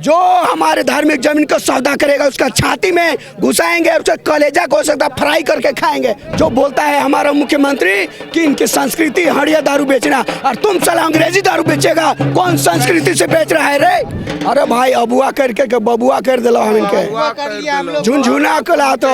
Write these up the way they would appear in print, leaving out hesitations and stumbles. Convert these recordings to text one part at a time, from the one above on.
जो हमारे धार्मिक जमीन को सौदा करेगा उसका छाती में घुसाएंगे और उसका कलेजा को हो सकता फ्राई करके खाएंगे। जो बोलता है हमारा मुख्यमंत्री कि इनकी संस्कृति हड़िया दारू बेचना, और तुम साला अंग्रेजी दारू बेचेगा, कौन संस्कृति से बेच रहा है रे? अरे भाई अबुआ करके के बबुआ कर दिलो हम इनके। झुनझुना चला तो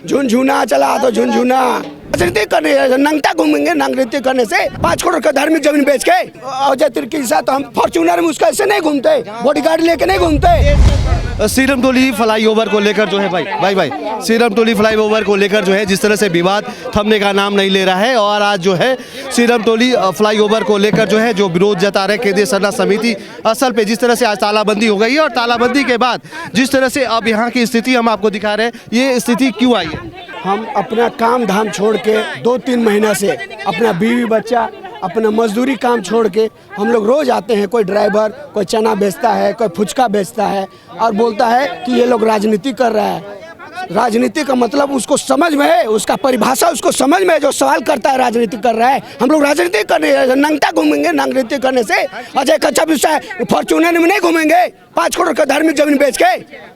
झुनझुना चला तो झुनझुना राजनीति करने, नंगता घूमेंगे राजनीति करने से। 5 करोड़ का धार्मिक जमीन बेच के अजय तिर्की के साथ हम फॉर्च्यूनर में उसका ऐसे नहीं घूमते, बॉडीगार्ड लेके नहीं घूमते। सीरम टोली फ्लाईओवर को लेकर जो है भाई सीरम टोली फ्लाईओवर को लेकर जो है जिस तरह से विवाद थमने का नाम नहीं ले रहा है, और आज जो है सीरम टोली फ्लाईओवर को लेकर जो है जो विरोध जता रहे केंद्रीय सरना समिति, असल पे जिस तरह से आज तालाबंदी हो गई है और तालाबंदी के बाद जिस तरह से अब यहाँ की स्थिति हम आपको दिखा रहे हैं, ये स्थिति क्यों आई है? हम अपना काम धाम छोड़ के 2-3 महीना से अपना बीवी बच्चा अपना मजदूरी काम छोड़ के हम लोग रोज आते हैं। कोई ड्राइवर, कोई चना बेचता है, कोई फुचका बेचता है और बोलता है कि ये लोग राजनीति कर रहा है। राजनीति का मतलब उसको समझ में है, उसका परिभाषा उसको समझ में है। जो सवाल करता है राजनीति कर रहा है, हम लोग राजनीति करने नंगता घूमेंगे राजनीति करने से। अजय कच्छप फॉर्च्यूनर में नहीं घूमेंगे 5 करोड़ का धार्मिक जमीन बेच के।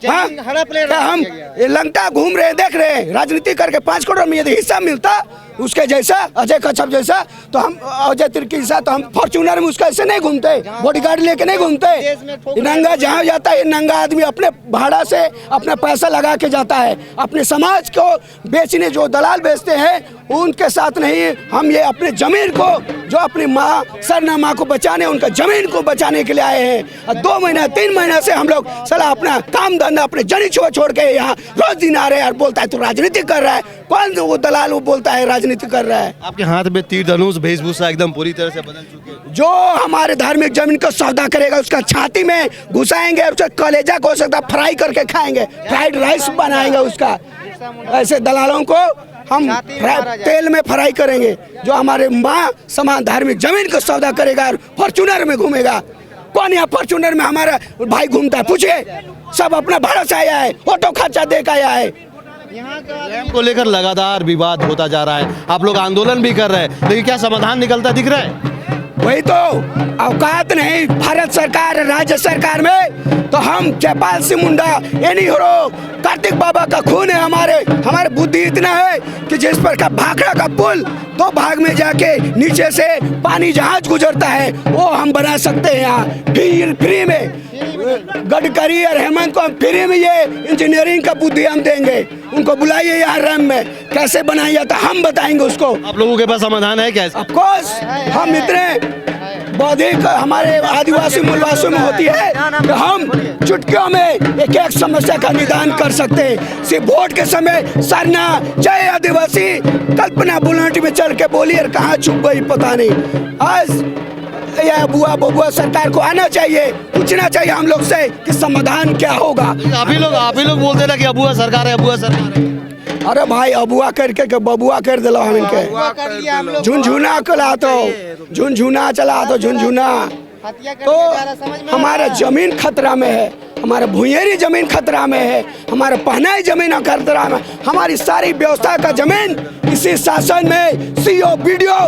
हाँ, क्या हम ये लंगटा घूम रहे देख रहे हैं? राजनीति करके 5 करोड़ में यदि हिस्सा मिलता उसके जैसा, अजय कच्छप जैसा, तो हम अजय तिर्की के साथ हम फॉर्च्यूनर में उसका ऐसे नहीं घूमते, बॉडीगार्ड लेके नहीं घूमते। नंगा जहाँ जाता है नंगा आदमी अपने भाड़ा से अपना पैसा लगा के जाता है। अपने समाज को बेचने जो दलाल बेचते हैं उनके साथ नहीं, हम ये अपने जमीन को, जो अपनी माँ सरना माँ को बचाने, उनका जमीन को बचाने के लिए आए हैं। 2 महीना 3 महीना से हम लोग साला अपना काम धंधा अपने जनी छोड़ के यहाँ रोज दिन आ रहे हैं और बोलता है तो राजनीति कर रहा है। कौन वो दलाल वो बोलता है राजनीति कर रहा है? आपके हाथ में तीर धनुष वेशभूषा एकदम पूरी तरह से बदल चुके हैं। जो हमारे धार्मिक जमीन को सौदा करेगा उसका छाती में घुसाएंगे और उसका कलेजा को हो सकता फ्राई करके खाएंगे, फ्राइड राइस बनाएंगे उसका। ऐसे दलालों को हम तेल में फ्राई करेंगे। जो हमारे माँ समान धार्मिक जमीन को सौदा करेगा और फॉर्च्यूनर में घूमेगा। कौन यहाँ फॉर्च्यूनर में हमारा भाई घूमता है? पूछिए, सब अपना भाड़ा से आया है, ऑटो खर्चा दे के आया है। यहाँ को लेकर लगातार विवाद होता जा रहा है, आप लोग आंदोलन भी कर रहे हैं, लेकिन क्या समाधान निकलता दिख रहा है? वही तो औकात नहीं भारत सरकार राज्य सरकार में, तो हम जयपाल सिंह मुंडा एनी हो कार्तिक बाबा का खून है। हमारे बुद्धि इतना है कि जिस पर का भाखड़ा का पुल 2 भाग में जाके नीचे से पानी जहाज गुजरता है वो हम बना सकते हैं यहाँ फ्री में। गडकरी और हेमंत को हम फ्री में ये इंजीनियरिंग का बुद्धि हम देंगे। उनको बुलाइए यहाँ रैम में कैसे बनाया जाता हम बताएंगे उसको। आप लोगों के पास समाधान है क्या? ऑफ कोर्स हम इतने बौद्धिक हमारे आदिवासी मूलवासियों में होती है तो हम चुटकियों में एक समस्या का निदान कर सकते हैं। सिर्फ वोट के समय सरना जय आदिवासी कल्पना बुलंदी में चल के बोली और कहाँ छुप गई पता नहीं। आज यह बुआ बबुआ सरकार को आना चाहिए, पूछना चाहिए हम लोग से कि समाधान क्या होगा। आप ही लोग बोलते ना कि अबुआ सरकार है, अबुआ सरकार है। अरे भाई अबुआ करके के बबुआ कर दिलो हम इनके। झुनझुना चला तो झुनझुना चला तो झुनझुना। तो हमारा जमीन खतरा में है, हमारा भूयेरी जमीन खतरा में है, हमारा पहनाई जमीन खतरा में, हमारी सारी व्यवस्था का जमीन इसी शासन में सीओ बीडीओ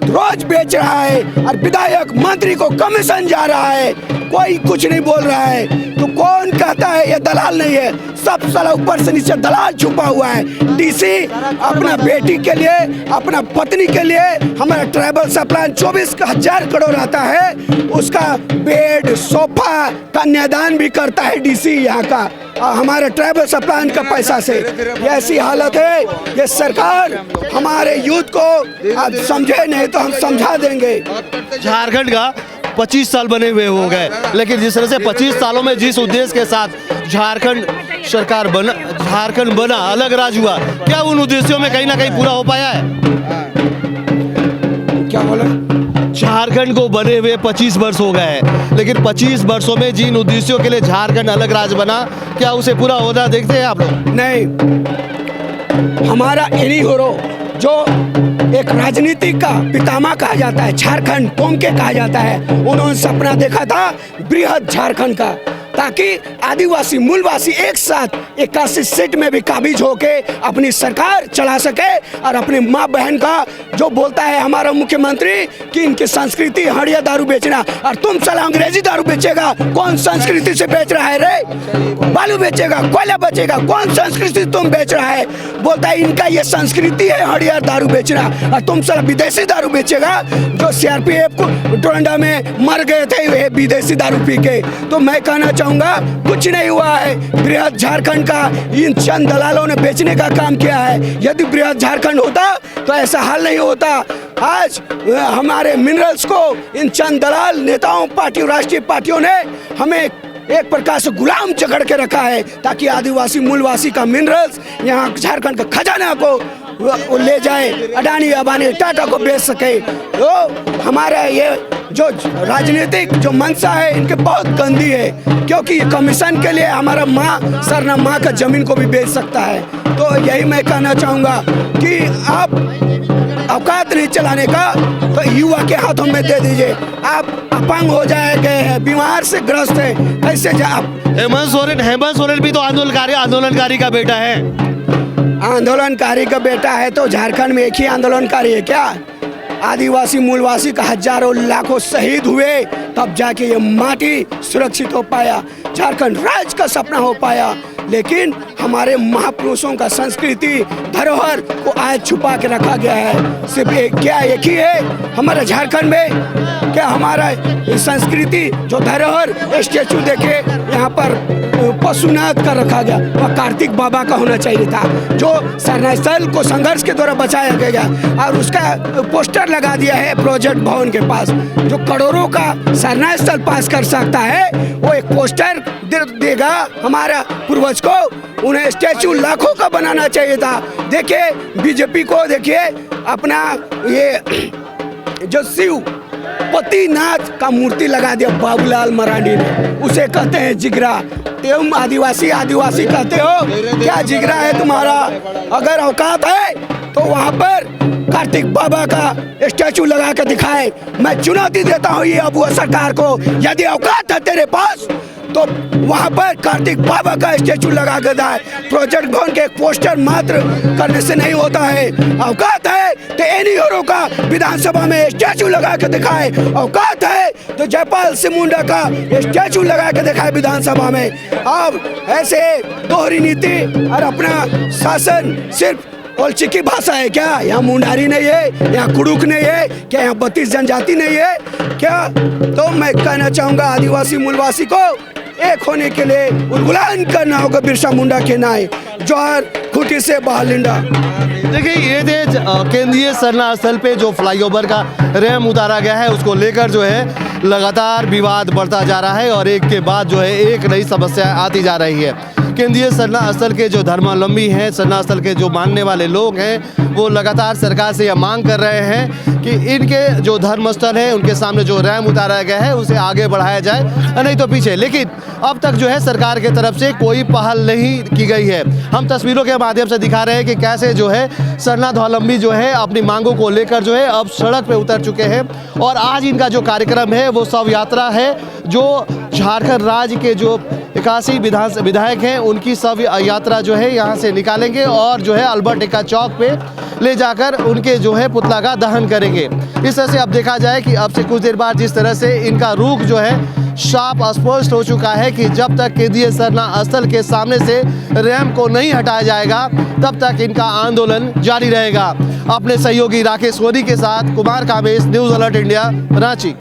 रोज बेच रहा है और विधायक मंत्री को कमीशन जा रहा है। कोई कुछ नहीं बोल रहा है तो कौन कहता है ये दलाल नहीं है? सब साला ऊपर से नीचे दलाल छुपा हुआ है। डीसी अपना बेटी के लिए, अपना पत्नी के लिए हमारा ट्राइबल सप्लान 24,000 करोड़ आता है, उसका बेड सोफा कन्यादान भी करता है डीसी यहाँ का हमारे ट्राइबल सप्लान का पैसा से। ऐसी हालत है ये सरकार हमारे यूथ को आप समझे नहीं तो हम समझा देंगे। झारखंड का 25 साल बने हुए हो गए, लेकिन जिस तरह से 25 सालों में जिस उद्देश्य के साथ झारखंड सरकार बना, झारखंड बना, अलग राज्य हुआ, क्या उन उद्देश्यों में कहीं ना कहीं पूरा हो पाया है? क्या बोला? झारखंड को बने हुए 25 वर्ष हो गए हैं, लेकिन 25 वर्षों में जिन उद्देश्यों के लिए झारखंड अलग राज्य बना, क्या उसे पूरा होना देखते हैं आप लोग? नहीं, हमारा एनी होरो जो एक राजनीति का पितामह कहा जाता है, झारखंड टोंके कहा जाता है, उन्होंने सपना देखा था बृहद झारखंड का। ताकि आदिवासी मूलवासी एक साथ 81 सीट में भी काबिज होके अपनी सरकार चला सके। और अपनी माँ बहन का जो बोलता है हमारा मुख्यमंत्री कि इनकी संस्कृति हड़िया दारू बेचना, और तुम साला अंग्रेजी दारू बेचेगा। कौन संस्कृति से बेच रहा है रे? बालू बेचेगा, कोयला बेचेगा, कौन संस्कृति तुम बेच रहा है? बोलता है इनका ये संस्कृति है हड़िया दारू बेचना, और तुम साला विदेशी दारू बेचेगा। जो सीआरपीएफ को डोरंडा में मर गए थे वे विदेशी दारू पी के। तो मैं कहना चाहूँगा कुछ नहीं हुआ है। बृहद झारखंड का इन चंद दलालों ने बेचने का काम किया है। यदि बृहद झारखंड होता तो ऐसा हाल नहीं होता। आज हमारे मिनरल्स को इन चंद दलाल नेताओं, पार्टियों, राष्ट्रीय पार्टियों ने हमें एक प्रकार से गुलाम जकड़ के रखा है, ताकि आदिवासी मूलवासी का मिनरल्स यहाँ झारखंड का खजाना को वो ले जाए, अडानी, अंबानी, टाटा को बेच सके। तो हमारा ये जो राजनीतिक जो मंशा है इनके बहुत गंदी है, क्योंकि ये कमीशन के लिए हमारा माँ सरना माँ का जमीन को भी बेच सकता है। तो यही मैं कहना चाहूँगा कि आप औकात नहीं चलाने का तो युवा के हाथों में दे दीजिए। आप अपंग हो जाएंगे हैं, बीमार से ग्रस्त है, कैसे जा आप? हेमंत सोरेन भी तो आंदोलनकारी का बेटा है। आंदोलनकारी का बेटा है तो झारखंड में एक ही आंदोलनकारी है क्या? आदिवासी मूलवासी का हजारों लाखों शहीद हुए, तब जाके ये माटी सुरक्षित हो पाया, झारखंड राज्य का सपना हो पाया। लेकिन हमारे महापुरुषों का संस्कृति धरोहर को आज छुपा के रखा गया है। सिर्फ एक ही है हमारे झारखंड में, क्या हमारा संस्कृति जो धरोहर स्टेचू देखे यहाँ पर पशुनाथ का रखा गया, वह कार्तिक बाबा का होना चाहिए था, जो सरना स्थल को संघर्ष के द्वारा बचाया गया। और उसका पोस्टर लगा दिया है प्रोजेक्ट भवन के पास। जो करोड़ों का सरना स्थल पास कर सकता है वो एक पोस्टर देगा हमारा पूर्वज को। उन्हें स्टैचू लाखों का बनाना चाहिए था। देखिए बीजेपी को, देखिए अपना ये जो शिव पतिनाथ का मूर्ति लगा दिया बाबूलाल मरांडी ने, उसे कहते हैं जिगरा। तुम आदिवासी कहते हो, क्या जिगरा है तुम्हारा? अगर औकात है तो वहाँ पर कार्तिक बाबा का स्टैचू लगा के दिखाए। मैं चुनौती देता हूँ ये अबुआ सरकार को, यदि औकात है तेरे पास तो वहाँ पर कार्तिक बाबा का स्टैचू लगा के दाए। प्रोजेक्ट भवन के एक पोस्टर मात्र करने से नहीं होता है। औकात है तो एनईओ का विधानसभा में स्टैचू लगा के दिखाए। औकात है तो जयपाल सिंह मुंडा का स्टैचू लगा के दिखाए विधानसभा में। अब ऐसे दोहरी नीति और अपना शासन सिर्फ ओलचिकी भाषा है क्या? यहाँ मुंडारी नहीं है, यहाँ कुड़ुक नहीं है क्या? यहाँ 32 जनजाति नहीं है क्या? तो मैं कहना चाहूँगा आदिवासी मूलवासी को एक होने के लिए उलगुलान करना होगा बिरसा मुंडा के नाय। जोहर खूंटी से बहालिंडा। देखिए ये थे केंद्रीय सरना स्थल पे जो फ्लाईओवर का रैम उतारा गया है, उसको लेकर जो है लगातार विवाद बढ़ता जा रहा है और एक के बाद जो है एक नई समस्या आती जा रही है। केंद्रीय सरना स्थल के जो धर्मावलंबी हैं, सरना स्थल के जो मानने वाले लोग हैं, वो लगातार सरकार से यह मांग कर रहे हैं कि इनके जो धर्मस्थल है उनके सामने जो रैम उतारा गया है उसे आगे बढ़ाया जाए, नहीं तो पीछे। लेकिन अब तक जो है सरकार की तरफ से कोई पहल नहीं की गई है। हम तस्वीरों के माध्यम से दिखा रहे हैं कि कैसे जो है सरना धर्मावलंबी जो है अपनी मांगों को लेकर जो है अब सड़क पे उतर चुके हैं। और आज इनका जो कार्यक्रम है वो शव यात्रा है, जो झारखंड राज्य के जो 81 विधायक हैं उनकी शव यात्रा जो है यहाँ से निकालेंगे और जो है अल्बर्ट एक्का चौक पे ले जाकर उनके जो है पुतला का दहन करेंगे। इस तरह से अब देखा जाए कि अब से कुछ देर बाद जिस तरह से इनका रुख जो है साफ स्पष्ट हो चुका है कि जब तक केंद्रीय सरना स्थल के सामने से रैम को नहीं हटाया जाएगा तब तक इनका आंदोलन जारी रहेगा। अपने सहयोगी राकेश सोनी के साथ Kumar Kamesh, news alert India, Ranchi.